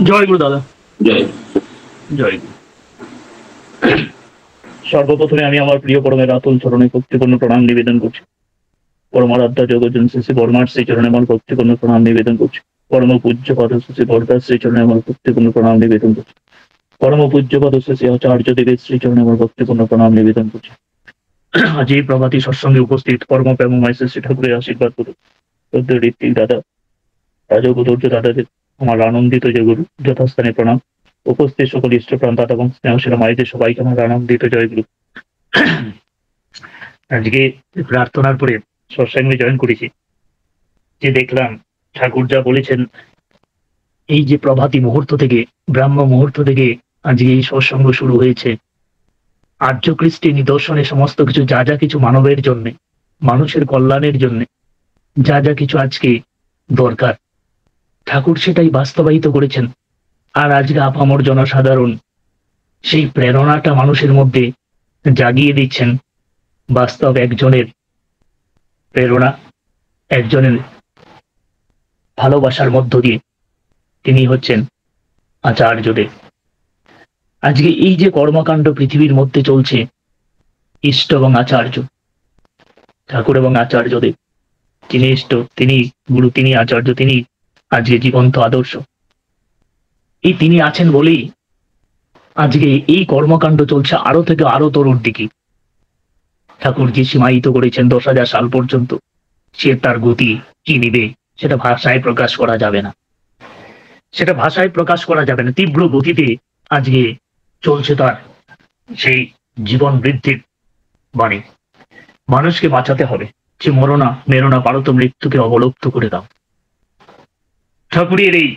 জয় গুরু দাদা। জয় জয় গুরু। সর্বপ্রথমে আমি আমার প্রিয় পরমের আতুল চরণে ভক্তিপূর্ণ প্রণাম নিবেদন করছি। পরমারাধ্যা যোগজন শ্রী বর্মার শ্রী চরণে আমার ভক্তিপূর্ণ প্রণাম নিবেদন করছি। পরম পূজ্য পদ শ্রী বরদাস শ্রী চরণে আমার ভক্তিপূর্ণ প্রণাম নিবেদন করছি। পরম পূজ্য পদ শ্রী আচার্য দেবের শ্রী চরণে আমার ভক্তিপূর্ণ প্রণাম নিবেদন করছি। আজ এই প্রভাতী সৎসঙ্গে উপস্থিত পরম প্রেমময় শ্রী স্বামী ঠাকুরের আশীর্বাদ করুন। ঋত্বিক দাদা, রাজগুরুর্য দাদাদের আমার আনন্দিত যে গুরু যথাস্থানে প্রণাম। উপস্থিত সকল ইষ্টপ্রাণ দাদা এবং স্নেহশীল মায়েদের সবাইকে আমার আনন্দিত জয় গুরু। আজকে প্রার্থনার পরে সৎসঙ্গে জয়েন করেছি, যে দেখলাম ঠাকুর যা বলেছেন, এই যে প্রভাতী মুহূর্ত থেকে, ব্রাহ্ম মুহূর্ত থেকে আজকে এই সৎসঙ্গ শুরু হয়েছে। আর্য কৃষ্টি নিদর্শনে সমস্ত কিছু, যা যা কিছু মানবের জন্য, মানুষের কল্যাণের জন্য যা যা কিছু আজকে দরকার, ঠাকুর সেটাই বাস্তবায়িত করেছেন। আর আজকে আপামর জনসাধারণ সেই প্রেরণাটা মানুষের মধ্যে জাগিয়ে দিচ্ছেন। বাস্তব একজনের প্রেরণা, একজনের ভালোবাসার মধ্য দিয়ে, তিনি হচ্ছেন আচার্যদেব। আজকে এই যে কর্মকাণ্ড পৃথিবীর মধ্যে চলছে, ইষ্ট এবং আচার্য, ঠাকুর এবং আচার্যদেব, তিনি ইষ্ট, তিনি গুরু, তিনি আচার্য, তিনি আজকে জীবন্ত আদর্শ। এই তিনি আছেন বলেই আজকে এই কর্মকাণ্ড চলছে আরো থেকে আরো তরুর দিকে। ঠাকুর যে সীমায়িত করেছেন 10,000 সাল পর্যন্ত, সে তার গতি কি নিবে সেটা ভাষায় প্রকাশ করা যাবে না। সেটা ভাষায় প্রকাশ করা যাবে না। তীব্র গতিতে আজকে চলছে তার সেই জীবন বৃদ্ধির বাণী। মানুষকে বাঁচাতে হবে, যে মরণা মেরোনা পারত মৃত্যুকে অবলুপ্ত করে দাও। ঠাকুরের এই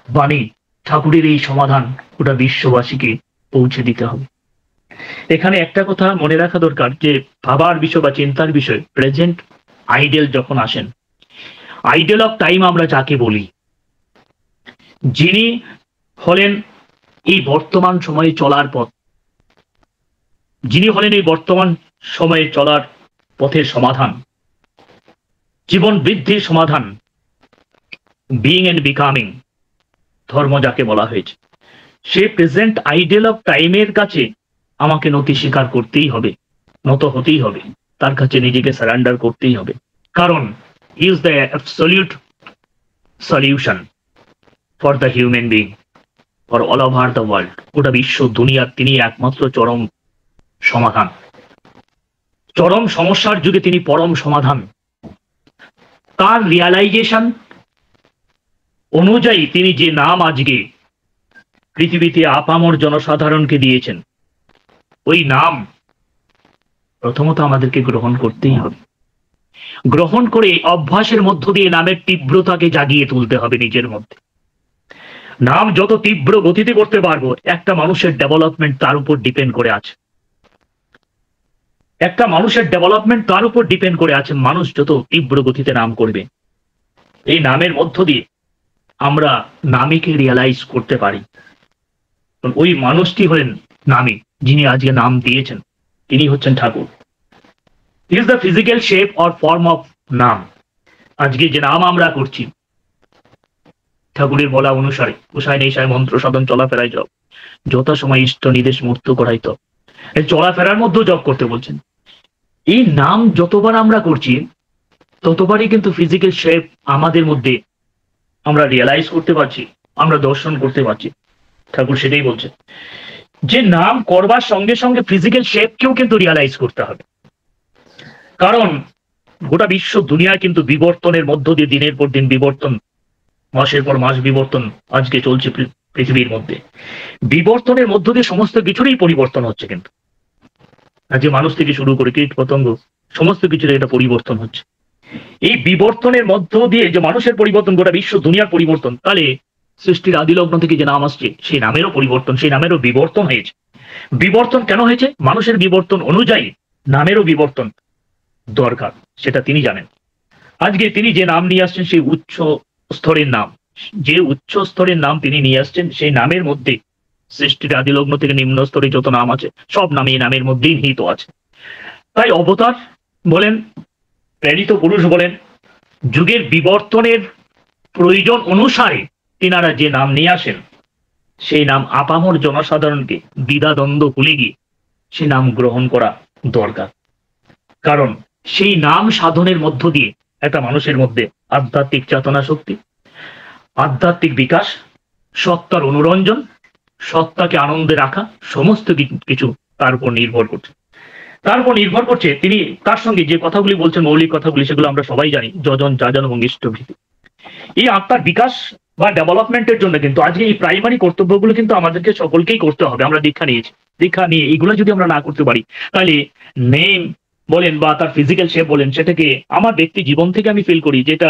বাণী, ঠাকুরের এই সমাধান গোটা বিশ্ববাসীকে পৌঁছে দিতে হবে। এখানে একটা কথা মনে রাখা দরকার, যে ভাবার বিষয় বা চিন্তার বিষয়, প্রেজেন্ট আইডেল যখন আসেন, আইডেল অফ টাইম আমরা যাকে বলি, যিনি হলেন এই বর্তমান সময়ে চলার পথ, যিনি হলেন এই বর্তমান সময়ে চলার পথের সমাধান, জীবন বৃদ্ধির সমাধান, বিইং এন্ড বিকামিং ধর্ম যাকে বলা হয়েছে, সে প্রেজেন্ট আইডেল অফ টাইমের কাছে আমাকে নতি স্বীকার করতেই হবে, নত হতেই হবে, তার কাছে নিজেকে সারেন্ডার করতেই হবে। কারণ he is the absolute solution for the human being, for all over the world. গোটা বিশ্ব দুনিয়ার তিনি একমাত্র চরম সমাধান। চরম সমস্যার যুগে তিনি পরম সমাধান। তার রিয়ালাইজেশন অনুযায়ী তিনি যে নাম আজকে পৃথিবীতে আপামর জনসাধারণকে দিয়েছেন, ওই নাম প্রথমত আমাদেরকে গ্রহণ করতেই হবে। গ্রহণ করে অভ্যাসের মধ্য দিয়ে নামের তীব্রতাকে জাগিয়ে তুলতে হবে নিজের মধ্যে। নাম যত তীব্র গতিতে করতে পারবো, একটা মানুষের ডেভেলপমেন্ট তার উপর ডিপেন্ড করে আছে। একটা মানুষের ডেভেলপমেন্ট তার উপর ডিপেন্ড করে আছে। মানুষ যত তীব্র গতিতে নাম করবে, এই নামের মধ্য দিয়ে আমরা নামীকে রিয়ালাইজ করতে পারি। ওই মানুষটি হলেন নামী, যিনি আজকে নাম দিয়েছেন, তিনি হচ্ছেন Thakur. Is the physical shape or form of নাম। আজকে যে নাম আমরা করছি, ঠাকুরের বলা অনুসারে উষায় নিশায় মন্ত্র সাধন চলাফেরায় জপ, যথা সময় ইষ্ট নির্দেশ মূর্ত করাই তপ। এই চলাফেরার মধ্যেও জপ করতে বলছেন। এই নাম যতবার আমরা করছি, ততবারই কিন্তু ফিজিক্যাল শেপ আমাদের মধ্যে আমরা রিয়ালাইজ করতে পারছি, আমরা দর্শন করতে পারছি। ঠাকুর সেটাই বলছেন, যে নাম করবার সঙ্গে সঙ্গে ফিজিক্যাল শেপকেও কিন্তু রিয়ালাইজ করতে হবে। কারণ গোটা বিশ্ব দুনিয়ায় কিন্তু বিবর্তনের মধ্য দিয়ে দিনের পর দিন বিবর্তন, মাসের পর মাস বিবর্তন আজকে চলছে পৃথিবীর মধ্যে। বিবর্তনের মধ্য দিয়ে সমস্ত কিছুরই পরিবর্তন হচ্ছে। কিন্তু আজকে মানুষ থেকে শুরু করে কীট পতঙ্গ সমস্ত কিছুর একটা পরিবর্তন হচ্ছে। এই বিবর্তনের মধ্য দিয়ে যে মানুষের পরিবর্তন, গোটা বিশ্ব দুনিয়ার পরিবর্তন, তাহলে সৃষ্টির আদিলগ্ন থেকে যে নাম আসছে, সেই নামেরও পরিবর্তন, সেই নামেরও বিবর্তন হয়েছে। বিবর্তন কেন হয়েছে? মানুষের বিবর্তন অনুযায়ী নামেরও বিবর্তন দরকার, সেটা তিনি জানেন। আজকে তিনি যে নাম নিয়ে আসছেন, সেই উচ্চ স্তরের নাম, যে উচ্চ স্তরের নাম তিনি নিয়ে আসছেন, সেই নামের মধ্যে সৃষ্টির আদিলগ্ন থেকে নিম্ন স্তরে যত নাম আছে, সব নামে এই নামের মধ্যেই নিহিত আছে। তাই অবতার বলেন, প্রেরিত পুরুষ বলেন, যুগের বিবর্তনের প্রয়োজন অনুসারে তিনারা যে নাম নিয়ে আসেন, সেই নাম আপামর জনসাধারণকে দ্বিধাদ্বন্দ্ব ভুলে গিয়ে সেই নাম গ্রহণ করা দরকার। কারণ সেই নাম সাধনের মধ্য দিয়ে একটা মানুষের মধ্যে আধ্যাত্মিক চেতনা শক্তি, আধ্যাত্মিক বিকাশ, সত্তার অনুরঞ্জন, সত্তাকে আনন্দে রাখা, সমস্ত কিছু তার উপর নির্ভর করছে। তার উপর নির্ভর করছে তিনি তার সঙ্গে যে কথাগুলি বলছেন, মৌলিক কথাগুলি, সেগুলো আমরা সবাই জানি, যজন, যাজন এবং ইষ্টভীতি। এই আত্মার বিকাশ বা ডেভেলপমেন্টের জন্য কিন্তু আজকে এই প্রাইমারি কর্তব্যগুলো কিন্তু আমাদেরকে সকলকেই করতে হবে। আমরা দীক্ষা নিয়েছি, দীক্ষা নিয়ে এইগুলো যদি আমরা না করতে পারি, তাহলে নেম বলেন বা তার ফিজিক্যাল শেপ বলেন, সেটাকে আমার ব্যক্তি জীবন থেকে আমি ফিল করি যেটা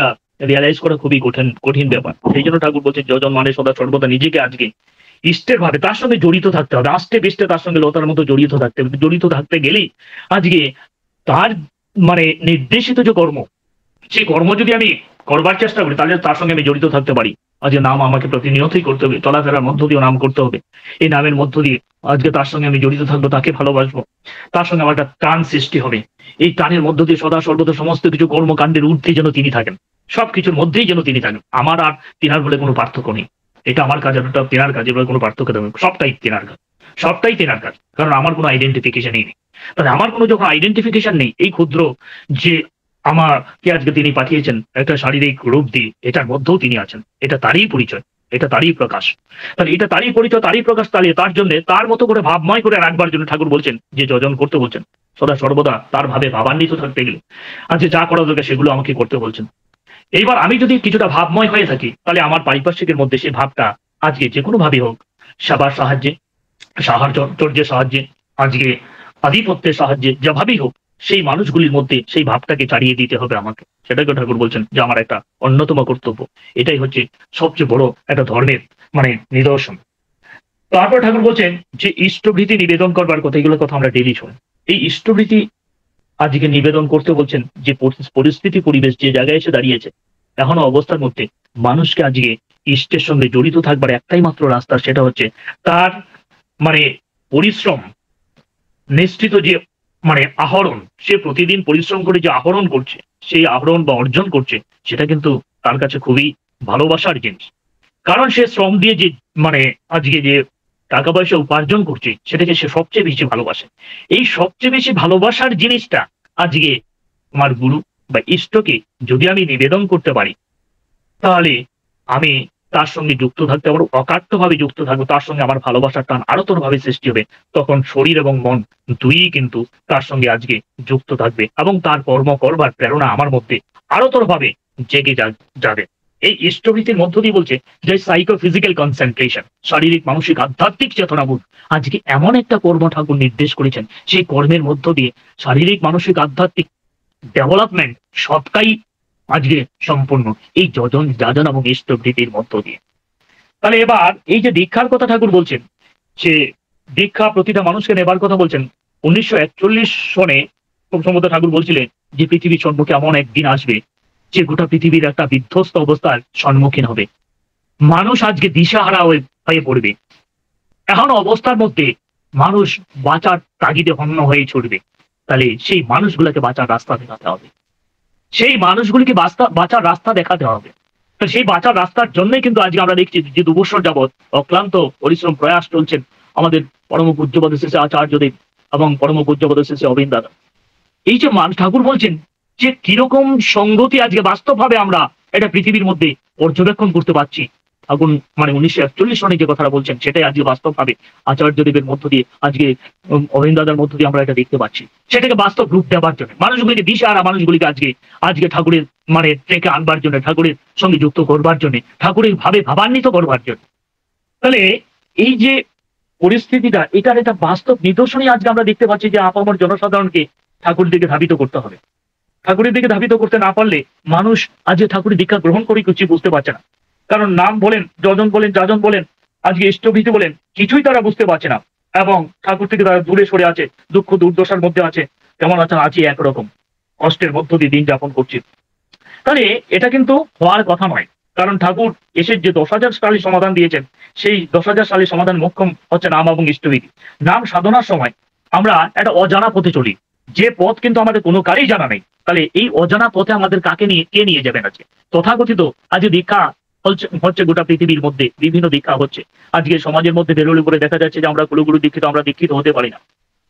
রিয়ালাইজ করা খুবই কঠিন ব্যাপার। সেই জন্য ঠাকুর বলছে যজন মানে সদা সর্বদা নিজেকে আজকে ইষ্টের ভাবে তার সঙ্গে জড়িত থাকতে হবে, আষ্টে পৃষ্ঠে তার সঙ্গে লতার মতো জড়িত থাকতে হবে। জড়িত থাকতে গেলেই আজকে তার মানে নির্দেশিত যে কর্ম, সেই কর্ম যদি আমি করবার চেষ্টা করি, তাহলে তার সঙ্গে আমি জড়িত থাকতে পারি। আজকে নাম আমাকে প্রতিনিয়তই করতে হবে, চলাফেরার মধ্য দিয়েও নাম করতে হবে। এই নামের মধ্য দিয়ে আজকে তার সঙ্গে আমি জড়িত থাকবো, তাকে ভালোবাসবো, তার সঙ্গে আমার একটা টান সৃষ্টি হবে। এই টানের মধ্য দিয়ে সদা সর্বদা সমস্ত কিছু কর্মকাণ্ডের ঊর্ধ্বে যেন তিনি থাকেন, সবকিছুর মধ্যেই যেন তিনি থাকেন। আমার আর তিনার বলে কোনো পার্থক্য নেই। এটা আমার কাজ, এটা তিনার কাজ, এবার কোনো পার্থক্য দেবে, সবটাই তিনার কাজ, সবটাই তিনার কাজ। কারণ আমার কোনো আইডেন্টিফিকেশনই নেই। তাহলে আমার কোনো যখন আইডেন্টিফিকেশন নেই, এই ক্ষুদ্র যে আমাকে আজকে তিনি পাঠিয়েছেন একটা শারীরিক রূপ দিয়ে, এটার মধ্যেও তিনি আছেন, এটা তারই পরিচয়, এটা তারই প্রকাশ। তাহলে এটা তারই পরিচয়, তারই প্রকাশ, তাহলে তার জন্য তার মতো করে ভাবময় করে রাখবার জন্য ঠাকুর বলছেন যে যজন করতে বলছেন, সদা সর্বদা তার ভাবে ভাবান্বিত থাকতে গেলে আজকে যা করা দরকার সেগুলো আমাকে করতে বলছেন। এইবার আমি যদি কিছুটা ভাবময় হয়ে থাকি, তাহলে আমার পারিপার্শ্বিকের মধ্যে সেই ভাবটা আজকে যে কোনো ভাবে হোক, সেবার সাহায্যে, সাহাচর্যের সাহায্যে, আজকে আধিপত্যের সাহায্যে, যেভাবেই হোক, সেই মানুষগুলির মধ্যে সেই ভাবটাকে চালিয়ে দিতে হবে আমাকে। সেটাকে ঠাকুর বলছেন যে আমার একটা অন্যতম কর্তব্য। এটাই হচ্ছে সবচেয়ে বড় একটা ধর্মের মানে নিদর্শন। তারপর ঠাকুর বলছেন যে ইষ্টভৃতি নিবেদন করবার কথা, এগুলোর কথা আমরা ডেলি শুনি। এই ইষ্টভৃতি আজকে নিবেদন করতে বলছেন যে পরিস্থিতি, পরিবেশ যে জায়গায় এসে দাঁড়িয়েছে, এখনো অবস্থার মধ্যে মানুষকে আজকে ইষ্টের সঙ্গে জড়িত থাকবার একটাই মাত্র রাস্তা, সেটা হচ্ছে তার মানে পরিশ্রম নিশ্চিত যে মানে আহরণ, সে প্রতিদিন পরিশ্রম করে যে আহরণ করছে, সেই আহরণ বা অর্জন করছে, সেটা কিন্তু তার কাছে খুবই ভালোবাসার জিনিস। কারণ সে শ্রম দিয়ে যে মানে আজকে যে টাকা পয়সা উপার্জন করছে, সেটাকে সে সবচেয়ে বেশি ভালোবাসে। এই সবচেয়ে বেশি ভালোবাসার জিনিসটা আজকে আমার গুরু বা ইষ্টকে যদি আমি নিবেদন করতে পারি, তাহলে আমি তার সঙ্গে যুক্ত থাকতে পারবো, অকাট্যভাবে যুক্ত থাকবো, তার সঙ্গে আমার ভালোবাসার টান আরতর ভাবে সৃষ্টি হবে। তখন শরীর এবং মন দুই কিন্তু তার সঙ্গে আজকে যুক্ত থাকবে এবং তার কর্ম করবার প্রেরণা আমার মধ্যে আরতর ভাবে জেগে যাবে। এই ইষ্টভীতির মধ্য দিয়ে বলছে যে সাইকোফিজিক্যাল কনসেন্ট্রেশন, শারীরিক, মানসিক, আধ্যাত্মিক চেতনাবোধ, আজকে এমন একটা কর্ম ঠাকুর নির্দেশ করেছেন, সেই কর্মের মধ্য দিয়ে শারীরিক, মানসিক, আধ্যাত্মিক ডেভেলপমেন্ট সবটাই আজকে সম্পূর্ণ এই যজন, যাজন এবং ইষ্টভৃতির মধ্য দিয়ে। তাহলে এবার এই যে দীক্ষার কথা ঠাকুর বলছেন, যে দীক্ষা প্রতিটা মানুষকে নেবার কথা বলছেন। 1941 সনে খুব সম্ভবত ঠাকুর বলছিলেন যে পৃথিবীর সম্মুখে এমন একদিন আসবে যে গোটা পৃথিবীর একটা বিধ্বস্ত অবস্থার সম্মুখীন হবে, মানুষ আজকে দিশাহারা হয়ে পড়বে। এখন অবস্থার মধ্যে মানুষ বাঁচার তাগিদে হন্য হয়ে ছুটবে। তাহলে সেই মানুষগুলোকে বাঁচার রাস্তা দেখাতে হবে, সেই মানুষগুলিকে বাঁচার রাস্তা দেখাতে হবে। সেই বাঁচার রাস্তার জন্যই কিন্তু আজকে আমরা দেখছি যে 2 বছর যাবৎ অক্লান্ত পরিশ্রম প্রয়াস চলছেন আমাদের পরম পূজ্যপদ শেষে আচার্যদেব এবং পরম পূজ্যপদ শেষে অবিন্দ দাদা। এই যে ঠাকুর বলছেন যে কিরকম সংগতি আজকে বাস্তবভাবে আমরা এটা পৃথিবীর মধ্যে পর্যবেক্ষণ করতে পারছি। আগুন মানে 1941 সনে যে কথাটা বলছেন, সেটাই আজকে বাস্তবভাবে আচার্যদেবের মধ্য দিয়ে, আজকে অবিন্দ দাদার মধ্য দিয়ে আমরা এটা দেখতে পাচ্ছি। সেটাকে বাস্তব রূপ দেওয়ার জন্য, মানুষগুলিকে দিশাহারা মানুষগুলিকে আজকে ঠাকুরের মানে ট্রেকে আনবার জন্য, ঠাকুরের সঙ্গে যুক্ত করবার জন্য, ঠাকুরের ভাবে ভাবান্বিত করবার জন্য। তাহলে এই যে পরিস্থিতিটা, এটার একটা বাস্তব নিদর্শনই আজকে আমরা দেখতে পাচ্ছি যে আপামর জনসাধারণকে ঠাকুরের দিকে ধাবিত করতে হবে। ঠাকুরের দিকে ধাবিত করতে না পারলে মানুষ আজকে ঠাকুরের দীক্ষা গ্রহণ করে কিছু বুঝতে পারছে না। কারণ নাম বলেন, যজন বলেন, যাজন বলেন, আজকে ইষ্টভীতি বলেন, কিছুই তারা বুঝতে পারছে না এবং ঠাকুর থেকে তারা দূরে সরে আছে, দুঃখ দুর্দশার মধ্যে আছে, কেমন আছি একরকম কষ্টের মধ্য দিয়ে দিন যাপন করছি। তাহলে এটা কিন্তু হওয়ার কথা নয়। কারণ ঠাকুর এসে যে 10,000 সালের সমাধান দিয়েছেন, সেই 10,000 সালের সমাধান মোক্ষম হচ্ছে নাম এবং ইষ্টভীতি। নাম সাধনার সময় আমরা একটা অজানা পথে চলি, যে পথ কিন্তু আমাদের কোনো কারেই জানা নেই, তাহলে এই অজানা পথে আমাদের কে নিয়ে যাবেন আজকে? তথাকথিত আজকে দীক্ষা হচ্ছে গোটা পৃথিবীর মধ্যে বিভিন্ন দীক্ষা হচ্ছে। আজকে সমাজের মধ্যে বেরোলে পরে দেখা যাচ্ছে যে আমরা কুলগুরু দীক্ষিত, আমরা দীক্ষিত হতে পারি না,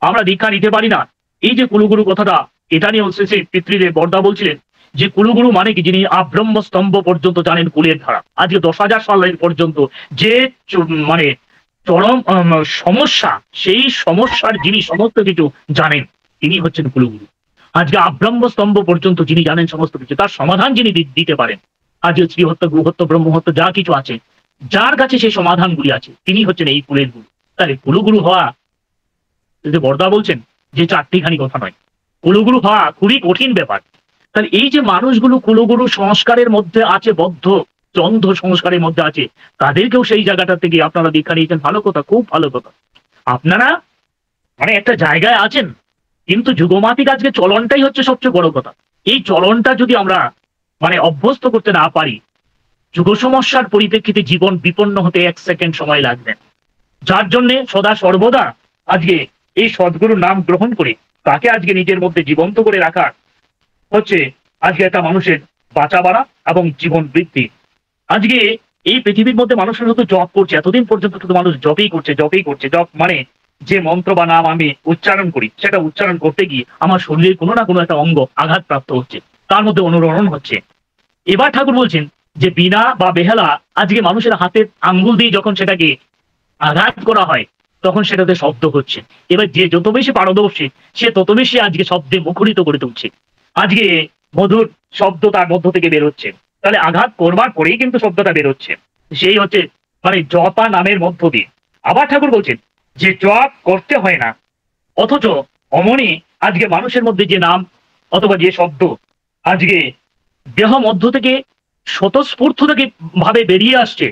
আমরা দীক্ষা নিতে পারি না। এই যে কুলগুরু কথাটা, এটা নিয়ে শেষে পিতৃদেব বর্দা বলছিলেন যে কুলগুরু মানে কি, যিনি আব্রহ্ম স্তম্ভ পর্যন্ত জানেন কুলের ধারা। আজকে 10,000 সালের পর্যন্ত যে মানে চরম সমস্যা, সেই সমস্যার যিনি সমস্ত কিছু জানেন, তিনি হচ্ছেন কুলগুরু। আজকে আব্রহ্ম স্তম্ভ পর্যন্ত যিনি জানেন সমস্ত কিছু, তার সমাধান যিনি দিতে পারেন। আজকে শ্রীহত্য, গুহত্য, ব্রহ্মহত্য যা কিছু আছে, যার কাছে সেই সমাধানগুলি আছে, তিনি হচ্ছেন এই কুলের গুরু। তাহলে কুলগুরু হওয়া, যে বর্দা বলছেন যে চারটিখানি কথা নয়, কুলগুরু হওয়া খুবই কঠিন ব্যাপার। তাহলে এই যে মানুষগুলো কুলগুরু সংস্কারের মধ্যে আছে, বদ্ধ চন্দ্র সংস্কারের মধ্যে আছে, তাদেরকেও সেই জায়গাটা থেকে আপনারা দীক্ষা নিয়েছেন, ভালো কথা, খুব ভালো কথা। আপনারা মানে একটা জায়গায় আছেন, কিন্তু যুগমাতিক আজকে চলনটাই হচ্ছে সবচেয়ে বড় কথা। এই চলনটা যদি আমরা মানে অভ্যস্ত করতে না পারি, যুগ সমস্যার পরিপ্রেক্ষিতে জীবন বিপন্ন হতে 1 সেকেন্ড সময় লাগবে। যার জন্য সদা সর্বদা আজকে এই সদ্গুরুর নাম গ্রহণ করে তাকে আজকে নিজের মধ্যে জীবন্ত করে রাখা হচ্ছে আজকে একটা মানুষের বাঁচা বাড়া এবং জীবন বৃদ্ধি। আজকে এই পৃথিবীর মধ্যে মানুষের শুধু জপ করছে, এতদিন পর্যন্ত শুধু মানুষ জপই করছে, জপই করছে। জপ মানে যে মন্ত্র বা নাম আমি উচ্চারণ করি, সেটা উচ্চারণ করতে গিয়ে আমার শরীরের কোনো না কোনো একটা অঙ্গ আঘাতপ্রাপ্ত হচ্ছে, তার মধ্যে অনুরণন হচ্ছে। এবার ঠাকুর বলছেন যে বিনা বা বেহালা আজকে মানুষের হাতের আঙ্গুল দিয়ে যখন সেটাকে আঘাত করা হয়, তখন সেটাতে শব্দ হচ্ছে। এবার যে যত বেশি পারদর্শী, সে তত বেশি আজকে শব্দে মুখরিত করে তুলছে। আজকে মধুর শব্দ তার মধ্য থেকে বেরোচ্ছে, তাহলে আঘাত করবার পরেই কিন্তু শব্দটা বেরোচ্ছে। সেই হচ্ছে মানে জপা নামের মধ্য দিয়ে। আবার ঠাকুর বলছেন যে জপ করতে হয় না, অথচ অমনি আজকে মানুষের মধ্যে যে নাম অথবা যে শব্দ আজকে দেহ মধ্য থেকে স্বতঃস্ফূর্ত থেকে ভাবে বেরিয়ে আসছে,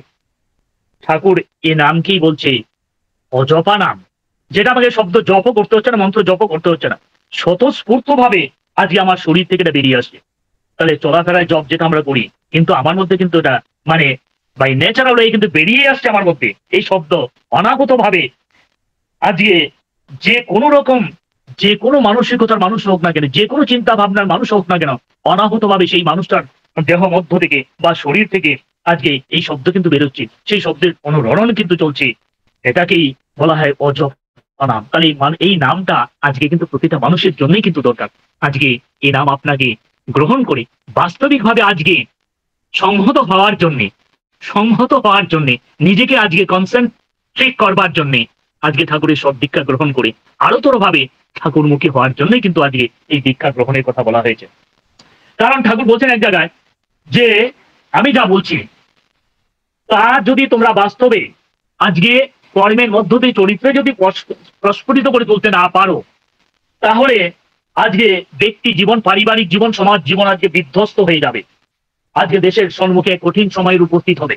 ঠাকুর এ নামকেই বলছে অজপা নাম। যেটা আমাকে শব্দ জপ করতে হচ্ছে না, মন্ত্র জপ করতে হচ্ছে না, স্বতঃস্ফূর্ত ভাবে আজকে আমার শরীর থেকে এটা বেরিয়ে আসছে। তাহলে চলাফেরায় জপ যেটা আমরা করি, কিন্তু আমার মধ্যে কিন্তু এটা মানে বাই ন্যাচারাল ওয়ে কিন্তু বেরিয়ে আসছে আমার মধ্যে এই শব্দ অনাগত ভাবে। আজকে যে কোনো রকম, যে কোনো মানসিকতার মানুষ হোক না কেন, যে কোনো চিন্তা ভাবনার মানুষ হোক না কেন, অনাহত ভাবে সেই মানুষটার দেহ মধ্য থেকে বা শরীর থেকে আজকে এই শব্দ কিন্তু বেরোচ্ছে, সেই শব্দের অনুরণন কিন্তু চলছে। এটাকেই বলা হয় অজপ নাম। তাহলে এই নামটা আজকে কিন্তু প্রতিটা মানুষের জন্যই কিন্তু দরকার। আজকে এই নাম আপনাকে গ্রহণ করে বাস্তবিকভাবে আজকে সংহত হওয়ার জন্যে, সংহত হওয়ার জন্যে, নিজেকে আজকে কনসেন্ট্রেট করবার জন্যে আজকে ঠাকুরের সব দীক্ষা গ্রহণ করে আরোতর ভাবে ঠাকুরমুখী হওয়ার জন্যই কিন্তু আজকে এই দীক্ষা গ্রহণের কথা বলা হয়েছে। কারণ ঠাকুর বলছেন এক জায়গায় যে আমি যা বলছি তা যদি তোমরা বাস্তবে আজকে কর্মের মধ্য দিয়ে চরিত্রে যদি প্রস্ফুটিত করে তুলতে না পারো, তাহলে আজকে ব্যক্তি জীবন, পারিবারিক জীবন, সমাজ জীবন আজকে বিধ্বস্ত হয়ে যাবে। আজকে দেশের সম্মুখে কঠিন সময়ের উপস্থিত হবে,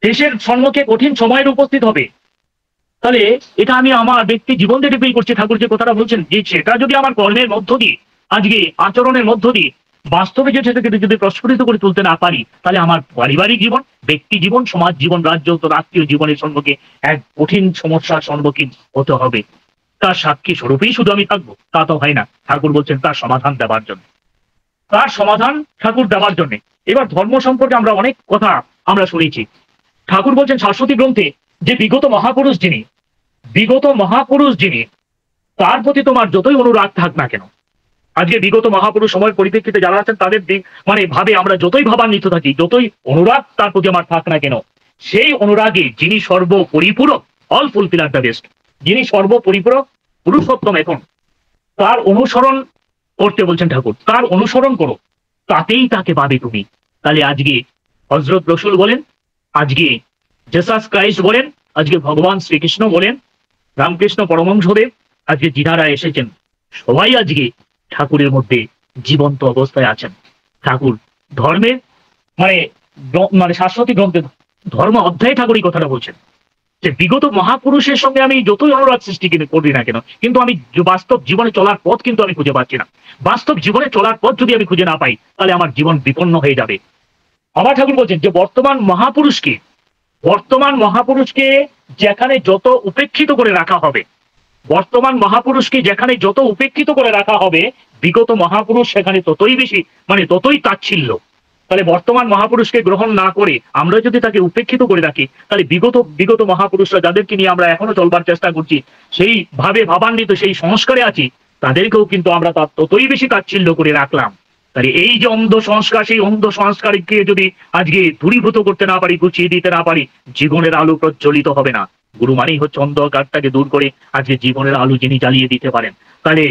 দেশের সম্মুখে কঠিন সময়ের উপস্থিত হবে। তাহলে এটা আমি আমার ব্যক্তি জীবন থেকে ফিল করছি। ঠাকুর যে কথাটা বলছেন যে সেটা যদি আমার কর্মের মধ্য দিয়ে, আজকে আচরণের মধ্য দিয়ে বাস্তবে যে সেটাকে যদি প্রস্ফুটিত করে তুলতে না পারি, তাহলে আমার পারিবারিক জীবন, ব্যক্তি জীবন, সমাজ জীবন, রাষ্ট্রীয় জীবনের সম্মুখে এক কঠিন সমস্যার সম্মুখীন হতে হবে। তার সাক্ষী স্বরূপেই শুধু আমি থাকবো তা তো হয় না। ঠাকুর বলছেন তার সমাধান দেওয়ার জন্য, তার সমাধান ঠাকুর দেওয়ার জন্য। এবার ধর্ম সম্পর্কে আমরা অনেক কথা আমরা শুনেছি। ঠাকুর বলছেন শাশ্বতী গ্রন্থে যে বিগত মহাপুরুষ যিনি, বিগত মহাপুরুষ যিনি, তার প্রতি তোমার যতই অনুরাগ থাক না কেন, আজকে বিগত মহাপুরুষ সময়ের পরিপ্রেক্ষিতে যারা আছেন তাদের মানে ভাবে আমরা যতই ভাবান্বিত থাকি, যতই অনুরাগ তার প্রতি আমার থাক না কেন, সেই অনুরাগে যিনি সর্বপরিপূরক, অল ফুলফিল দ্য বেস্ট, যিনি সর্বপরিপূরক পুরুষোত্তম, এখন তার অনুসরণ করতে বলছেন ঠাকুর। তার অনুসরণ করো, তাতেই তাকে পাবে তুমি। তাহলে আজকে হযরত রসুল বলেন, আজকে জেসাস ক্রাইস্ট বলেন, আজকে ভগবান শ্রীকৃষ্ণ বলেন, রামকৃষ্ণ পরমহংসদেব, আজকে যিনারা এসেছেন সবাই আজকে ঠাকুরের মধ্যে জীবন্ত অবস্থায় আছেন। ঠাকুর ধর্মের মানে মানে শাশ্বতী গ্রন্থে ধর্ম অধ্যায়ে ঠাকুর এই কথাটা বলছেন যে বিগত মহাপুরুষের সঙ্গে আমি যতই অনুরাগ সৃষ্টি করি না কেন, কিন্তু আমি বাস্তব জীবনে চলার পথ কিন্তু আমি খুঁজে পাচ্ছি না। বাস্তব জীবনে চলার পথ যদি আমি খুঁজে না পাই, তাহলে আমার জীবন বিপন্ন হয়ে যাবে। আবার ঠাকুর বলছেন যে বর্তমান মহাপুরুষকে যেখানে যত উপেক্ষিত করে রাখা হবে, বর্তমান মহাপুরুষকে যেখানে যত উপেক্ষিত করে রাখা হবে, বিগত মহাপুরুষ সেখানে ততই বেশি, মানে ততই তাচ্ছিল্য। তাহলে বর্তমান মহাপুরুষকে গ্রহণ না করে আমরা যদি তাকে উপেক্ষিত করে রাখি, তাহলে বিগত বিগত মহাপুরুষরা যাদেরকে নিয়ে আমরা এখনো চলবার চেষ্টা করছি, সেই ভাবে ভাবান্বিত সেই সংস্কারে আছি, তাদেরকেও কিন্তু আমরা তার ততই বেশি তাচ্ছিল্য করে রাখলাম। তাহলে এই যে অন্ধ সংস্কার, সেই অন্ধ সংস্কারকে যদি আজকে দূরীভূত করতে না পারি, গুছিয়ে দিতে না পারি, জীবনের আলো প্রজ্বলিত হবে না। গুরু মানেই হচ্ছে অন্ধকারটাকে দূর করে আজকে জীবনের আলো যিনি জ্বালিয়ে দিতে পারেন। তাহলে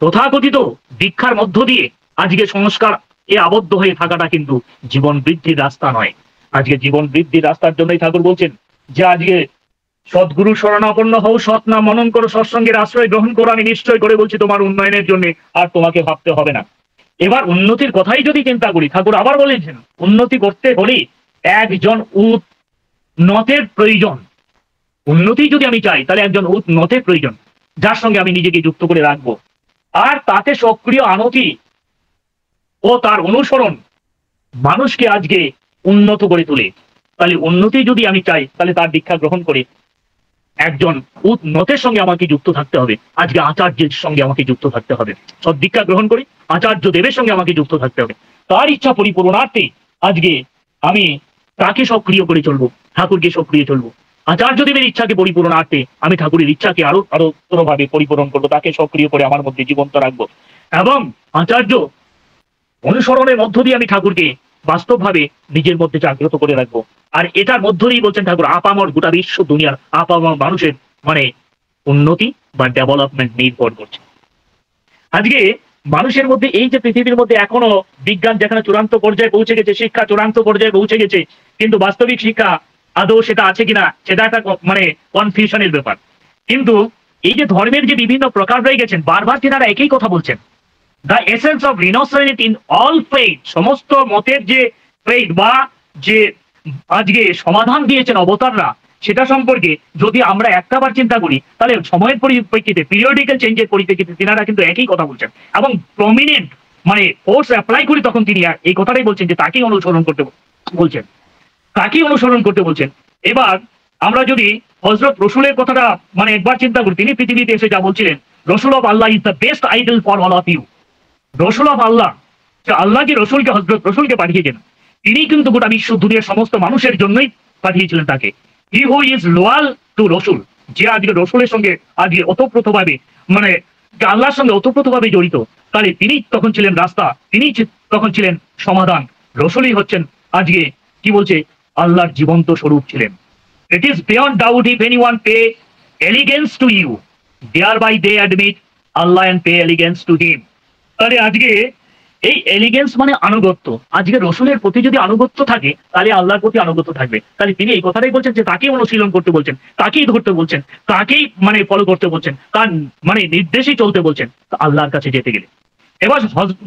তথাকথিত দীক্ষার মধ্য দিয়ে আজকে সংস্কার এ আবদ্ধ হয়ে থাকাটা কিন্তু জীবন বৃদ্ধির রাস্তা নয়। আজকে জীবন বৃদ্ধির রাস্তার জন্যই ঠাকুর বলছেন যে আজকে সদ্গুরু শরণাপন্ন হও, সৎ নাম মনন করো, সৎসঙ্গের আশ্রয় গ্রহণ করো, আমি নিশ্চয় করে বলছি তোমার উন্নয়নের জন্য আর তোমাকে ভাবতে হবে না। এবার উন্নতির কথাই যদি চিন্তা করি, ঠাকুর আবার বলেছেন উন্নতি করতে হলে একজন উন্নতের প্রয়োজন। উন্নতি যদি আমি চাই তাহলে একজন উন্নতের প্রয়োজন, যার সঙ্গে আমি নিজেকে যুক্ত করে রাখবো, আর তাতে সক্রিয় আনতি ও তার অনুসরণ মানুষকে আজকে উন্নত করে তোলে। তাহলে উন্নতি যদি আমি চাই তাহলে তার দীক্ষা গ্রহণ করে একজন উন্নতের সঙ্গে আমাকে যুক্ত থাকতে হবে। আজকে আচার্যের সঙ্গে আমাকে যুক্ত থাকতে হবে, সব দীক্ষা গ্রহণ করে আচার্য দেবের সঙ্গে আমাকে যুক্ত থাকতে হবে। তার ইচ্ছা পরিপূরণার্থে আজকে আমি তাকে সক্রিয় করে চলবো, ঠাকুরকে সক্রিয় চলবো। আচার্য দেবের ইচ্ছাকে পরিপূরণার্থে আমি ঠাকুরের ইচ্ছাকে আরো আরো ভাবে পরিপূরণ করবো, তাকে সক্রিয় করে আমার মধ্যে জীবন্ত রাখবো, এবং আচার্য অনুসরণের মধ্য দিয়ে আমি ঠাকুরকে বাস্তবভাবে নিজের মধ্যে জাগ্রত করে রাখবো। আর এটার মধ্য দিয়েই বলছেন ঠাকুর আপামর গোটা বিশ্ব দুনিয়ার আপামর মানুষের মানে উন্নতি বা ডেভেলপমেন্ট নির্ভর করছে। আজকে মানুষের মধ্যে এই যে পৃথিবীর মধ্যে এখনো বিজ্ঞান যেখানে চূড়ান্ত পর্যায়ে পৌঁছে গেছে, শিক্ষা চূড়ান্ত পর্যায়ে পৌঁছে গেছে, কিন্তু বাস্তবিক শিক্ষা আদৌ সেটা আছে কিনা সেটা একটা মানে কনফিউশনের ব্যাপার। কিন্তু এই যে ধর্মের যে বিভিন্ন প্রকার রয়ে গেছেন, বারবার তেনারা একই কথা বলছেন, দ্য এসেন্স অফ রিনোসেন্ট ইন অল ফেইথ, সমস্ত মতের যে ফেইথ বা যে আজকে সমাধান দিয়েছেন অবতাররা, সেটা সম্পর্কে যদি আমরা একটাবার চিন্তা করি তাহলে সময়ের পরিপ্রেক্ষিতে পিরিয়ডিক্যাল চেঞ্জের পরিপ্রেক্ষিতে তিনারা কিন্তু একই কথা বলছেন, এবং প্রমিনেন্ট মানে ফোর্স অ্যাপ্লাই করি তখন তিনি এই কথাটাই বলছেন যে তাকেই অনুসরণ করতে বলছেন, তাকেই অনুসরণ করতে বলছেন। এবার আমরা যদি হযরত রসুলের কথাটা মানে একবার চিন্তা করি, তিনি পৃথিবীতে এসে যা বলছিলেন, রসুল of Allah is the best idol for all of you. রসুল অফ আল্লাহ, আল্লাহ কি রসুলকে হযরত রসুলকে পাঠিয়েছেন, তিনি কিন্তু গোটা বিশ্ব দুনিয়ার সমস্ত মানুষের জন্যই পাঠিয়েছিলেন তাকে। হি হু ইজ লোয়াল টু রসুল, যে আজকে রসুলের সঙ্গে আজকে ওতপ্রোতভাবে মানে আল্লাহর সঙ্গে ওতপ্রোতভাবে জড়িত, তাহলে তিনি তখন ছিলেন রাস্তা, তিনি তখন ছিলেন সমাধান। রসুলই হচ্ছেন আজকে কি বলছে আল্লাহর জীবন্ত স্বরূপ ছিলেন। It is beyond doubt if anyone pay allegiance to you, thereby they admit Allah and pay allegiance to him. তাহলে আজকে এই এলিগেন্স মানে আনুগত্য, আজকে রসুলের প্রতি যদি আনুগত্য থাকে তাহলে আল্লাহর প্রতি আনুগত্য থাকবে। তাহলে তিনি এই কথাটাই বলছেন যে তাকেই অনুশীলন করতে বলছেন, তাকেই ধরতে বলছেন, তাকেই মানে ফলো করতে বলছেন, তার মানে নির্দেশেই চলতে বলছেন আল্লাহর কাছে যেতে গেলে। এবার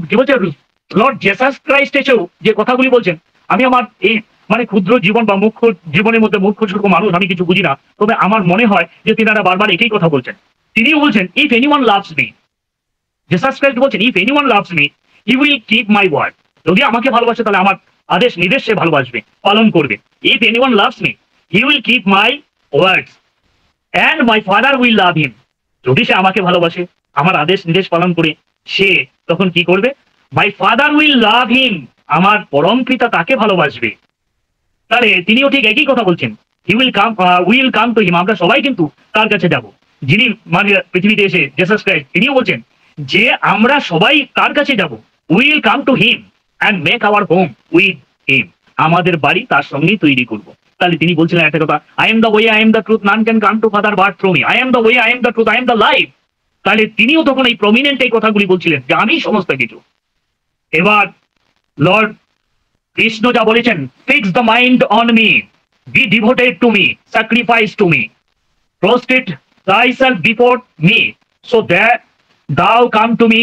কি বলছে লর্ড জেসাস ক্রাইস্ট এসেও যে কথাগুলি বলছেন, আমি আমার এই মানে ক্ষুদ্র জীবন বা মুখ্য জীবনের মধ্যে মুখ্য ছোট মানুষ, আমি কিছু বুঝি না, তবে আমার মনে হয় যে তিনারা বারবার একই কথা বলছেন। তিনিও বলছেন if anyone loves me, Jesus Christ বলছেন if anyone loves me he will keep my word, যদি আমাকে ভালোবাসে তাহলে আমার আদেশ নির্দেশ সে ভালোবাসবে, পালন করবে। If anyone loves me he will keep my words and my father will love him, যদি সে আমাকে ভালোবাসে আমার আদেশ নির্দেশ পালন করে সে তখন কি করবে, মাই ফাদার উইল লাভ হিম, আমার পরম পিতা তাকে ভালোবাসবে। তাহলে তিনিও ঠিক একই কথা বলছেন, হি উইল কাম টু হিম, আমরা সবাই কিন্তু তার কাছে যাব। যিনি মানে পৃথিবীতে এসে জেসাস ক্রাইস্ট, তিনিও বলছেন যে আমরা সবাই তার কাছে যাব, will come to him and make our home with him, আমাদের বাড়ি তার সঙ্গেই তৈরি করব। তাহলে তিনি বলছিলেন একটা কথা, I am the way, I am the truth, none can come to father but through me, I am the way, I am the truth, I am the life. তাহলে তিনিও তখন এই প্রমিনেন্ট এই কথাগুলি বলছিলেন যে আমি সমস্ত কিছু। এবার লর্ড কৃষ্ণ যা বলেছেন, fix the mind on me, be devoted to me, sacrifice to me, prostrate thyself before me, so that thou come to me,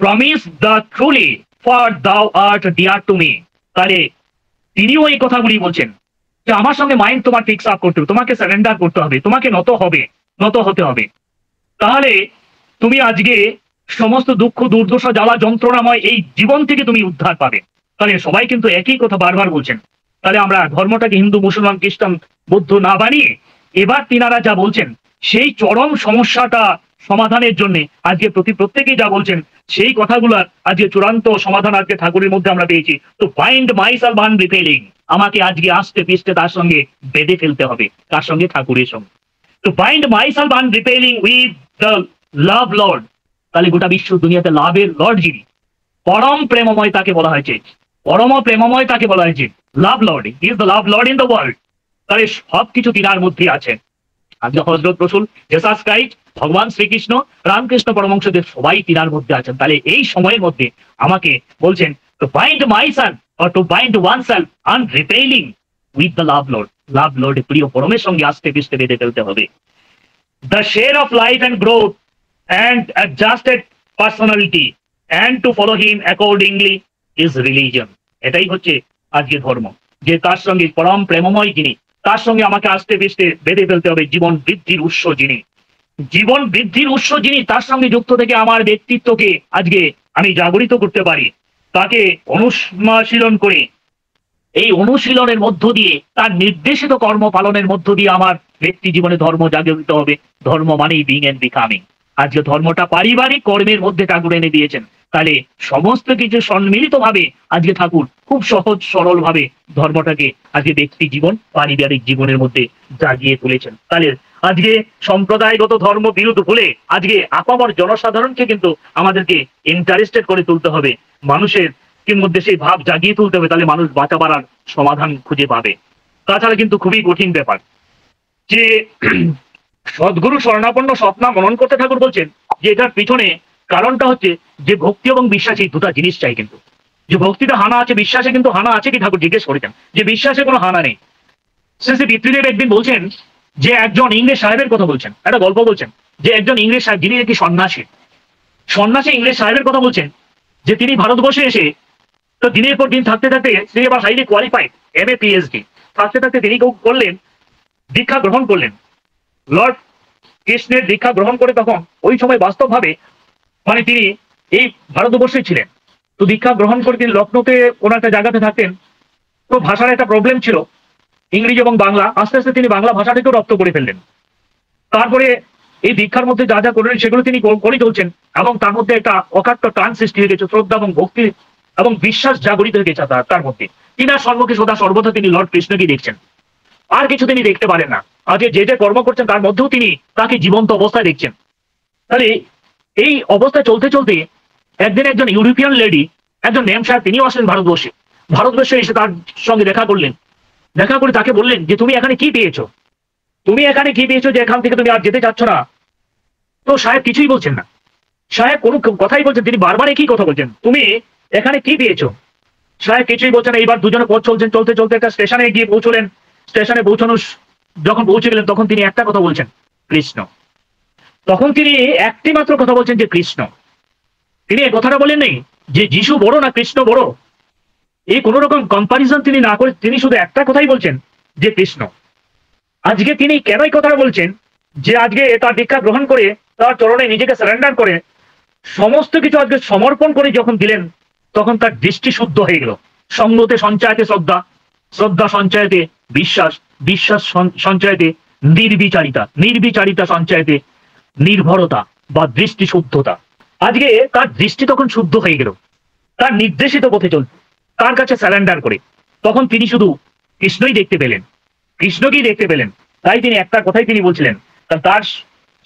promise the truly, for thou art dear to me। তাহলে তিনিও এই কথাগুলি বলছেন যে আমার সঙ্গে mind তোমার fix up করতে হবে, তোমাকে সারেন্ডার করতে হবে, তোমাকে নত হতে হবে, তাহলে তুমি আজকে সমস্ত দুঃখ দুর্দশা জ্বালা যন্ত্রণাময় এই জীবন থেকে তুমি উদ্ধার পাবে। তাহলে সবাই কিন্তু একই কথা বারবার বলছেন। তাহলে আমরা ধর্মটাকে হিন্দু মুসলমান খ্রিস্টান বৌদ্ধ না বানিয়ে এবার তিনারা যা বলছেন সেই চরম সমস্যাটা সমাধানের জন্য আজকে প্রত্যেকেই যা বলছেন সেই কথাগুলার আজকে চূড়ান্ত সমাধান আজকে ঠাকুরের মধ্যে আমরা পেয়েছি। তো বাইন্ড মাইসেলফ আনরিপেলিং, আমাকে আজকে আস্তে পিস্তে তার সঙ্গে বেঁধে ফেলতে হবে, তার সঙ্গে ঠাকুরের সঙ্গে। To bind myself unrepelling with the love Lord, তাহলে গোটা বিশ্ব দুনিয়াতে লাভের লর্ড যিনি, পরম প্রেমময় তাকে বলা হয়েছে, পরম প্রেমময় তাকে বলা হয়েছে love Lord, is the love Lord in the world. তাহলে সবকিছু তিনার মধ্যে আছেন। আজকে হযরত রাসূল জেসাস ক্রাইস্ট, ভগবান শ্রীকৃষ্ণ, রামকৃষ্ণ পরমহংসদেব সবাই তিনার মধ্যে আছেন। তাহলে এই সময়ের মধ্যে আমাকে বলছেন to bind myself or to bind oneself unrepelling with the love Lord, love Lord প্রিয় পরমের সঙ্গে আস্তে পিস্তে বেঁধে ফেলতে হবে। The share of life and growth and adjusted personality and to follow him accordingly is religion. এটাই হচ্ছে আজকে ধর্ম, যে তার সঙ্গে পরম প্রেমময় যিনি, তার সঙ্গে আমাকে আস্তে পিস্তে বেঁধে ফেলতে হবে। জীবন বৃদ্ধির উৎস যিনি, জীবন বৃদ্ধির উৎস যিনি, তার সঙ্গে যুক্ত থেকে আমার ব্যক্তিত্বকে আজকে আমি জাগরিত করতে পারি, তাকে অনুশীলন করে, এই অনুশীলনের মধ্য দিয়ে তার নির্দেশিত কর্ম পালনের মধ্য দিয়ে আমার ব্যক্তি জীবনে ধর্ম জাগরিত হবে। ধর্ম মানেই বিং এন্ড বিকামিং। আজকে ধর্মটা পারিবারিক কর্মের মধ্যে ঠাকুর এনে দিয়েছেন। তাহলে সমস্ত কিছু সম্মিলিত ভাবে আজকে ঠাকুর খুব সহজ সরল ভাবে ধর্মটাকে আজকে ব্যক্তি জীবন পারিবারিক জীবনের মধ্যে জাগিয়ে তুলেছেন। তাহলে আজকে সম্প্রদায়গত ধর্ম বিরোধ ভুলে আজকে আপামর জনসাধারণকে কিন্তু আমাদেরকে ইন্টারেস্টেড করে তুলতে হবে, মানুষের মধ্যে সেই ভাব জাগিয়ে তুলতে হবে, তাহলে মানুষ বাঁচা বাড়ার সমাধান খুঁজে পাবে। তাছাড়া কিন্তু খুবই কঠিন ব্যাপার যে সদ্গুরু শরণাপন্ন স্বপ্না মনন করতে ঠাকুর বলছেন যে এটার পিছনে কারণটা হচ্ছে যে ভক্তি এবং বিশ্বাস এই দুটা জিনিস চাই। কিন্তু যে ভক্তিতে হানা আছে, বিশ্বাসে কিন্তু হানা আছে কি ঠাকুর জিজ্ঞেস করেছেন, যে বিশ্বাসে কোনো হানা নেই। শ্রী পিতৃদেব একদিন বলছেন যে একজন ইংরেজ সাহেবের কথা বলছেন, একটা গল্প বলছেন যে একজন ইংরেজ সাহেব যিনি একটি সন্ন্যাসী, সন্ন্যাসী ইংরেজ সাহেবের কথা বলছেন যে তিনি ভারতবর্ষে এসে তো দিনের পর দিন থাকতে থাকতে তিনি আবার হাইলি কোয়ালিফাইড MA PhD থাকতে থাকতে তিনি করলেন দীক্ষা গ্রহণ করলেন, লর্ড কৃষ্ণের দীক্ষা গ্রহণ করে। তখন ওই সময় বাস্তবভাবে মানে তিনি এই ভারতবর্ষে ছিলেন, তো দীক্ষা গ্রহণ করে তিনি লখনৌতে কোনো একটা জায়গাতে থাকতেন। তো ভাষার একটা প্রবলেম ছিল, ইংরেজি এবং বাংলা। আস্তে আস্তে তিনি বাংলা ভাষাটাকেও রপ্ত করে ফেললেন। তারপরে এই দীক্ষার মধ্যে যা যা করলেন সেগুলো তিনি করে চলছেন, এবং তার মধ্যে একটা অকাট্য টান সৃষ্টি হয়ে গেছে, শ্রদ্ধা এবং ভক্তি এবং বিশ্বাস জাগরিত হয়ে গেছে তার মধ্যে। তিনার সম্মুখে সদা সর্বদা তিনি লর্ড কৃষ্ণকে দেখছেন, আর কিছু তিনি দেখতে পারেন না। আজকে যে যে কর্ম করছেন তার মধ্যেও তিনি তাকে জীবন্ত অবস্থায় দেখছেন। তাহলে এই অবস্থা চলতে চলতে একদিন একজন ইউরোপিয়ান লেডি, একজন নেম সাহেব, তিনিও আসলেন ভারতবর্ষে। ভারতবর্ষে এসে তার সঙ্গে দেখা করলেন, দেখা করে তাকে বললেন যে তুমি এখানে কি পেয়েছো, তুমি এখানে কি পেয়েছো যে এখান থেকে তুমি আর যেতে চাচ্ছ না। তো সাহেব কিছুই বলছেন না, সাহেব কোনো কথাই বলছেন, তিনি বারবার একই কথা বলছেন, তুমি এখানে কি পেয়েছো। সাহেব কিছুই বলছেন। এইবার দুজনে পথ চলছেন, চলতে চলতে একটা স্টেশনে গিয়ে পৌঁছলেন। স্টেশনে পৌঁছানো যখন পৌঁছে গেলেন তখন তিনি একটা কথা বলছেন, কৃষ্ণ। তখন তিনি একটি মাত্র কথা বলছেন যে কৃষ্ণ। তিনি এই কথাটা বলেন নেই যে যিশু বড় না কৃষ্ণ বড়, এই কোন রকম কম্পারিজন তিনি না করে তিনি শুধু একটা কথাই বলছেন যে কৃষ্ণ। আজকে তিনি কেন এই কথাটা বলছেন, যে আজকে তার দীক্ষা গ্রহণ করে তার চরণে নিজেকে সারেন্ডার করে সমস্ত কিছু আজকে সমর্পণ করে যখন দিলেন, তখন তার দৃষ্টি শুদ্ধ হয়ে গেল। সঙ্গতে সঞ্চয়তে শ্রদ্ধা, শ্রদ্ধা সঞ্চয়তে বিশ্বাস, বিশ্বাস সঞ্চয়তে নির্বিচারিতা, নির্বিচারিতা সঞ্চয়তে নির্ভরতা বা দৃষ্টি শুদ্ধতা। আজকে তার দৃষ্টি তখন শুদ্ধ হয়ে গেল, তার নির্দেশিত পথে চলত, তার কাছে স্যারেন্ডার করে। তখন তিনি শুধু কৃষ্ণই দেখতে পেলেন, কৃষ্ণকেই দেখতে পেলেন। তাই তিনি একটা কথাই তিনি বলছিলেন, তার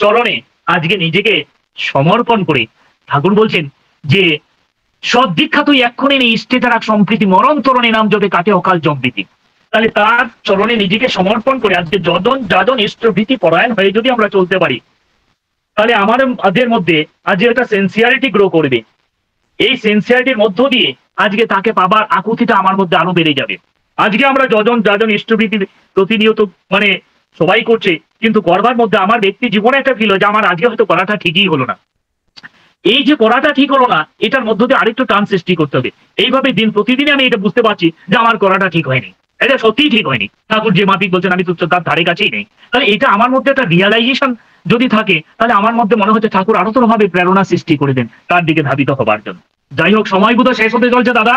চরণে আজকে নিজেকে সমর্পণ করে ঠাকুর বলছেন যে সদ্দীক্ষা তুই এক্ষুনি নেই, ইষ্টেতে রাখ সম্প্রীতি, মরণ তরণে নাম যবে কাটে অকাল জম্বিতি। তাহলে তার চরণে নিজেকে সমর্পণ করে আজকে যাজন ইষ্টভীতি পরায়ণ হয়ে যদি আমরা চলতে পারি, তাহলে আমাদের মধ্যে আজকে একটা সেন্সিয়ারিটি গ্রো করবে। এই সেন্সিয়ারিটির মধ্য দিয়ে আজকে তাকে পাবার আকুতিটা আমার মধ্যে আরো বেড়ে যাবে। আজকে আমরা যাজন ইষ্টভীতি প্রতিনিয়ত মানে সবাই করছে, কিন্তু করবার মধ্যে আমার ব্যক্তি জীবনে একটা ফিল হয় যে আমার আজকে হয়তো করাটা ঠিকই হলো না। এই যে করাটা ঠিক হলো না, এটার মধ্য দিয়ে আরেকটু টান সৃষ্টি করতে হবে। এইভাবে দিন প্রতিদিন আমি এটা বুঝতে পারছি যে আমার করাটা ঠিক হয়নি, এটা সত্যিই ঠিক হয়নি। ঠাকুর যে মাফিক বলছেন আমি তো তার ধারে কাছেই নেই। তাহলে এটা আমার মধ্যে একটা রিয়ালাইজেশন যদি থাকে, তাহলে আমার মধ্যে মনে হচ্ছে ঠাকুর আরো ভাবে প্রেরণা সৃষ্টি করে দেন তার দিকে ধাবিত হবার জন্য। যাই হোক, সময় বোধ শেষ হতে চলছে দাদা,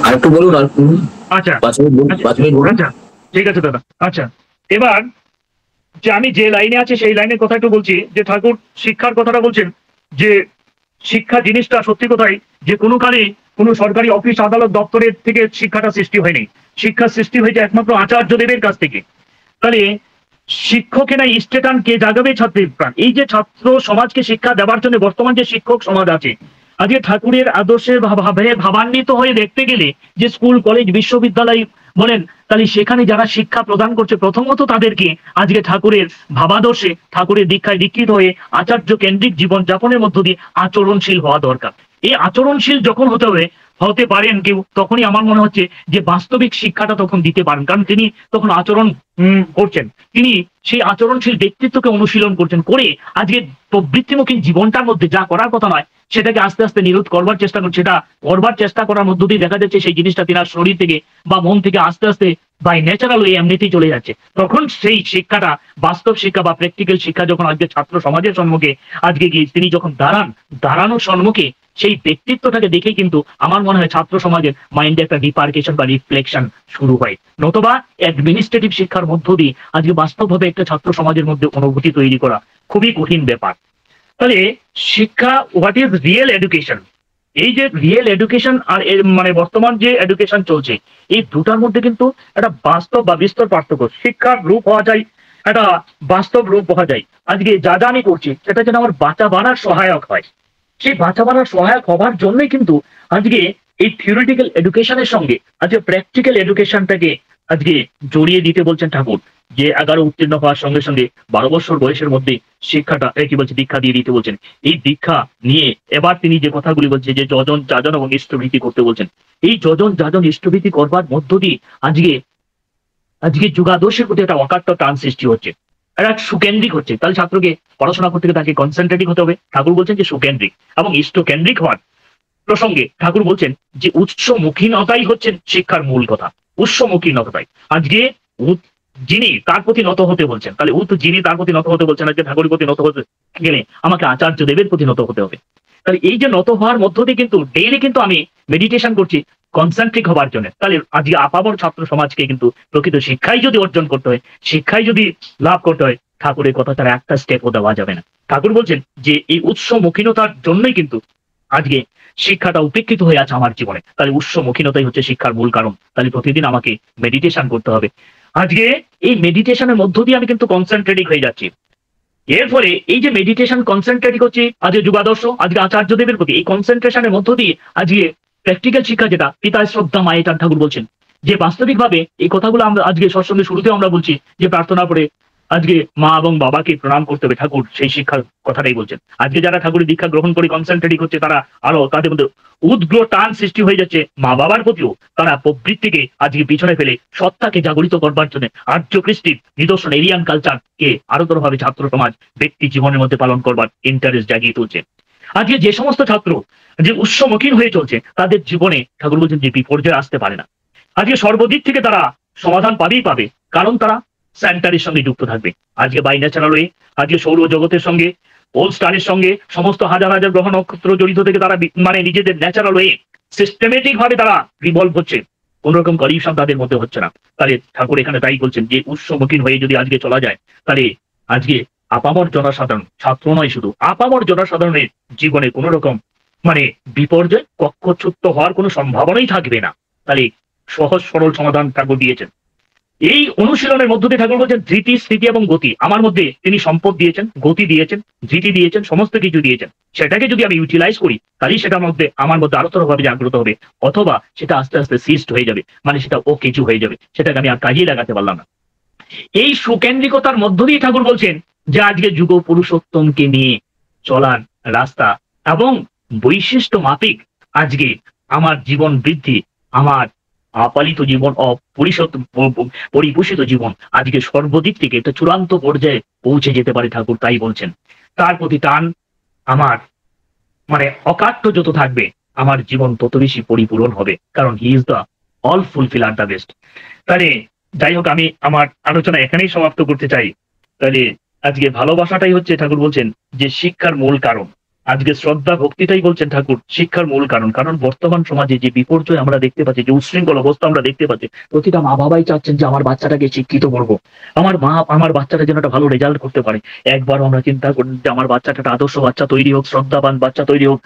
আর একটু বলুন। আচ্ছা আচ্ছা, ঠিক আছে দাদা। আচ্ছা, এবার যে আমি যে লাইনে আছি সেই লাইনের কথা একটু বলছি, যে ঠাকুর শিক্ষার কথাটা বলছেন যে শিক্ষা জিনিসটা সত্যি কথাই যে কোনো কালে কোনো সরকারি অফিস আদালত দপ্তরের থেকে শিক্ষাটা সৃষ্টি হয়নি, শিক্ষার সৃষ্টি হয়েছে একমাত্র আচার্যদেবের কাছ থেকে। তাহলে শিক্ষকেরা স্টেটান কে জাগাবে ছাত্রের প্রাণ। এই যে ছাত্র সমাজকে শিক্ষা দেওয়ার জন্য বর্তমান যে শিক্ষক সমাজ আছে, আজকে ঠাকুরের আদর্শে ভাবান্বিত হয়ে দেখতে গেলে যে স্কুল কলেজ বিশ্ববিদ্যালয় বলেন, তাহলে সেখানে যারা শিক্ষা প্রদান করছে প্রথমত তাদেরকে আজকে ঠাকুরের ভাবাদর্শে ঠাকুরের দীক্ষায় দীক্ষিত হয়ে আচার্য কেন্দ্রিক জীবন যাপনের মধ্য দিয়ে আচরণশীল হওয়া দরকার। এই আচরণশীল যখন হতে পারেন কেউ, তখনই আমার মনে হচ্ছে যে বাস্তবিক শিক্ষাটা তখন দিতে পারেন, কারণ তিনি তখন আচরণ করছেন, তিনি সেই আচরণশীল ব্যক্তিত্বকে অনুশীলন করছেন, করে আজকে প্রবৃত্তিমুখী জীবনটার মধ্যে যা করার কথা নয় সেটাকে আস্তে আস্তে নিরোধ করবার চেষ্টা করছে। সেটা করবার চেষ্টা করার মধ্য দিয়ে দেখা যাচ্ছে সেই জিনিসটা তিনার শরীর থেকে বা মন থেকে আস্তে আস্তে বাই ন্যাচারাল ওয়ে এমনিতেই চলে যাচ্ছে। তখন সেই শিক্ষাটা বাস্তব শিক্ষা বা প্র্যাকটিক্যাল শিক্ষা যখন আজকে ছাত্র সমাজের সম্মুখে আজকে গিয়ে তিনি যখন দাঁড়ানোর সম্মুখে সেই ব্যক্তিত্বটাকে দেখেই কিন্তু আমার মনে হয় ছাত্র সমাজের মাইন্ডে একটা ডিপার্কেশন বা রিফ্লেকশন শুরু হয়। নতুবা অ্যাডমিনিস্ট্রেটিভ শিক্ষার মধ্য দিয়ে আজকে বাস্তবভাবে একটা ছাত্র সমাজের মধ্যে অনুভূতি তৈরি করা খুবই কঠিন ব্যাপার। তাহলে শিক্ষা, হোয়াট ইজ রিয়েল এডুকেশন, এই যে রিয়েল এডুকেশন আর মানে বর্তমান যে এডুকেশন চলছে, এই দুটার মধ্যে কিন্তু একটা বাস্তব বা বিস্তর পার্থক্য। শিক্ষার রূপ হওয়া যায়, একটা বাস্তব রূপ হওয়া যায়। আজকে যা আমি করছি সেটা যেন আমার বাঁচা বাড়ার সহায়ক হয়, সেই বাঁচা বাড়ার সহায়ক হবার জন্যই কিন্তু আজকে এই থিওরিটিক্যাল এডুকেশনের সঙ্গে আজকে প্র্যাকটিক্যাল এডুকেশনটাকে আজকে জড়িয়ে দিতে বলছেন ঠাকুর। যে 11 উত্তীর্ণ হওয়ার সঙ্গে সঙ্গে 12 বছর বয়সের মধ্যে শিক্ষাটা কি বলছে দীক্ষা দিয়ে দিতে বলছেন। এই দীক্ষা নিয়ে এবার তিনি যে কথাগুলি বলছে যে যজন যাজন এবং ইষ্টভীতি করতে বলছেন, এই যজন যাজন ইষ্টভীতি করবার মধ্য দিয়ে আজকে যুগাদর্শের প্রতি একটা অকাট্য টান সৃষ্টি হচ্ছে, একটা সুকেন্দ্রিক হচ্ছে। তাহলে ছাত্রকে পড়াশোনা করতে গেলে তাকে কনসেন্ট্রেটিং হতে হবে। ঠাকুর বলছেন যে সুকেন্দ্রিক এবং ইষ্টকেন্দ্রিক হওয়ার প্রসঙ্গে ঠাকুর বলছেন যে উৎসমুখীনতাই হচ্ছেন শিক্ষার মূল কথা। উৎসমুখীনতাই আজকে যিনি তার প্রতি নত হতে বলছেন, তাহলে যিনি তার প্রতি নত হতে বলছেন, আজকে ঠাকুরের প্রতি নত হতে গেলে আমাকে আচার্য দেবের প্রতি নত হতে হবে। তাহলে এই যে নত হওয়ার মধ্য দিয়ে কিন্তু ডেইলি কিন্তু আমি মেডিটেশন করছি কনসেন্ট্রিক হবার জন্য। তাহলে আজকে আপামর ছাত্র সমাজকে কিন্তু প্রকৃত শিক্ষাই যদি অর্জন করতে হয়, শিক্ষাই যদি লাভ করতে হয়, ঠাকুরের কথা তার একটা স্টেপও দেওয়া যাবে না। ঠাকুর বলছেন যে এই উৎসমুখীনতার জন্যই কিন্তু আজকে শিক্ষাটা উপেক্ষিত হয়ে আছে আমার জীবনে। তাহলে উৎসমুখীনতাই হচ্ছে শিক্ষার মূল কারণ। তাহলে প্রতিদিন আমাকে মেডিটেশন করতে হবে। আজকে এই মেডিটেশনের মধ্য দিয়ে আমি কিন্তু কনসেন্ট্রেটিং হয়ে যাচ্ছি। এর ফলে এই যে মেডিটেশন কনসেন্ট্রেটিং হচ্ছে আজকে যুগাদর্শ, আজকে আচার্যদেবের প্রতি এই কনসেন্ট্রেশনের মধ্য দিয়ে আজকে প্র্যাকটিক্যাল শিক্ষা, যেটা পিতা শ্রদ্ধা মায়ে তার ঠাকুর বলছেন যে বাস্তবিকভাবে এই কথাগুলো আমরা আজকে সৎসঙ্গে শুরুতেও আমরা বলছি যে প্রার্থনা করে আজকে মা এবং বাবাকে প্রণাম করতে হবে। ঠাকুর সেই শিক্ষার কথাটাই বলছেন। আজকে যারা ঠাকুরের দীক্ষা গ্রহণ করে কনসেন্ট্রেটিং হচ্ছে তারা আরো তাদের মধ্যে উদ্গ্র টান সৃষ্টি হয়ে যাচ্ছে মা বাবার প্রতিও। তারা প্রবৃত্তিকে আজকে পিছনে ফেলে সত্তাকে জাগরিত করবার জন্য আর্য কৃষ্টির নিদর্শন এরিয়ান কালচার কে আরোতর ভাবে ছাত্র সমাজ ব্যক্তি জীবনের মধ্যে পালন করবার ইন্টারেস্ট জাগিয়ে তুলছে। আজকে যে সমস্ত ছাত্র যে উৎসমুখীন হয়ে চলছে তাদের জীবনে ঠাকুর বলছেন যে বিপর্যয় আসতে পারে না। আজকে সর্বদিক থেকে তারা সমাধান পাবেই পাবে, কারণ তারা সেন্টারের সঙ্গে যুক্ত থাকবে। আজকে বাই ন্যাচারাল ওয়ে আজকে সৌর জগতের সঙ্গে পোল স্টারের সঙ্গে সমস্ত হাজার হাজার গ্রহ নক্ষত্র জড়িত থেকে তারা মানে নিজেদের ন্যাচারাল ওয়ে সিস্টেমেটিক ভাবে তারা রিভলভ হচ্ছে, কোন রকম কলিউশন তাদের মধ্যে হচ্ছে না। তাহলে ঠাকুর এখানে তাই বলছেন যে উৎসমুখীন হয়ে যদি আজকে চলা যায়, তাহলে আজকে আপামর জনসাধারণ, ছাত্র নয় শুধু, আপামর জনসাধারণের জীবনে কোন রকম মানে বিপর্যয় কক্ষচ্যুত হওয়ার কোনো সম্ভাবনাই থাকবে না। তাহলে সহজ সরল সমাধান ঠাকুর দিয়েছেন। এই অনুশীলনের মধ্য দিয়ে ঠাকুর বলছেন ধৃতি, স্থিতি এবং গতি আমার মধ্যে তিনি সম্পদ দিয়েছেন, গতি দিয়েছেন, ধৃতি দিয়েছেন, সমস্ত কিছু দিয়েছেন। সেটাকে যদি আমি ইউটিলাইজ করি তাহলে সেটার মধ্যে আমার মধ্যে আরোতর ভাবে জাগ্রত হবে, অথবা সেটা আস্তে আস্তে সিস্ট হয়ে যাবে, মানে সেটা ও কিছু হয়ে যাবে, সেটাকে আমি আর কাজেই লাগাতে পারলাম না। এই সুকেন্দ্রিকতার মধ্য দিয়ে ঠাকুর বলছেন যে আজকে যুগ পুরুষোত্তমকে নিয়ে চলার রাস্তা এবং বৈশিষ্ট্য মাফিক আজকে আমার জীবন বৃদ্ধি, আমার আপালিত জীবন, পরিপোষিত জীবন আজকে সর্বদিক থেকে একটা চূড়ান্ত পর্যায়ে পৌঁছে যেতে পারে। ঠাকুর তাই বলছেন। তার প্রতি টান আমার মানে অকাট্য যত থাকবে আমার জীবন তত বেশি পরিপূরণ হবে, কারণ he is the all ফুলফিলার the best. তাহলে যাই হোক, আমি আমার আলোচনা এখানেই সমাপ্ত করতে চাই। তাহলে আজকে ভালোবাসাটাই হচ্ছে ঠাকুর বলছেন যে শিক্ষার মূল কারণ। আজকে শ্রদ্ধা ভক্তিটাই বলছেন ঠাকুর শিক্ষার মূল কারণ। কারণ বর্তমান সমাজে যে বিপর্যয় আমরা দেখতে পাচ্ছি, যে উচ্ছৃঙ্খল অবস্থা আমরা দেখতে পাচ্ছি, প্রতিটা মা বাবাই চাচ্ছেন যে আমার বাচ্চাটাকে শিক্ষিত করবো, আমার বাচ্চাটা যেন একটা ভালো রেজাল্ট করতে পারে। একবার আমরা চিন্তা করি যে আমার বাচ্চাটা একটা আদর্শ বাচ্চা তৈরি হোক, শ্রদ্ধাবান বাচ্চা তৈরি হোক।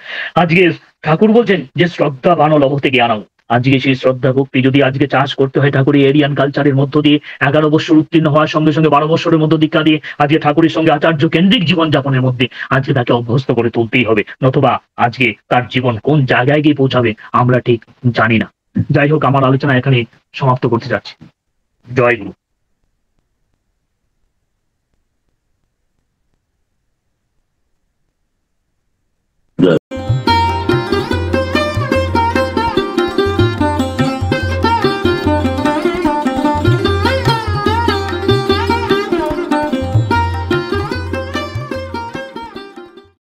আজকে ঠাকুর বলছেন যে শ্রদ্ধাবান লভতে জ্ঞানম। আজকে সেই শ্রদ্ধা ভক্তি যদি আজকে চাষ করতে হয় ঠাকুর এই এরিয়ান কালচারের মধ্য দিয়ে, 11 বছর উত্তীর্ণ হওয়ার সঙ্গে সঙ্গে 12 বছরের মধ্য দীক্ষা দিয়ে আজকে ঠাকুরের সঙ্গে আচার্য কেন্দ্রিক জীবনযাপনের মধ্যে আজকে তাকে অভ্যস্ত করে তুলতেই হবে, নতুবা আজকে তার জীবন কোন জায়গায় গিয়ে পৌঁছাবে আমরা ঠিক জানি না। যাই হোক, আমার আলোচনা এখানে সমাপ্ত করতে যাচ্ছি। জয় গুরু।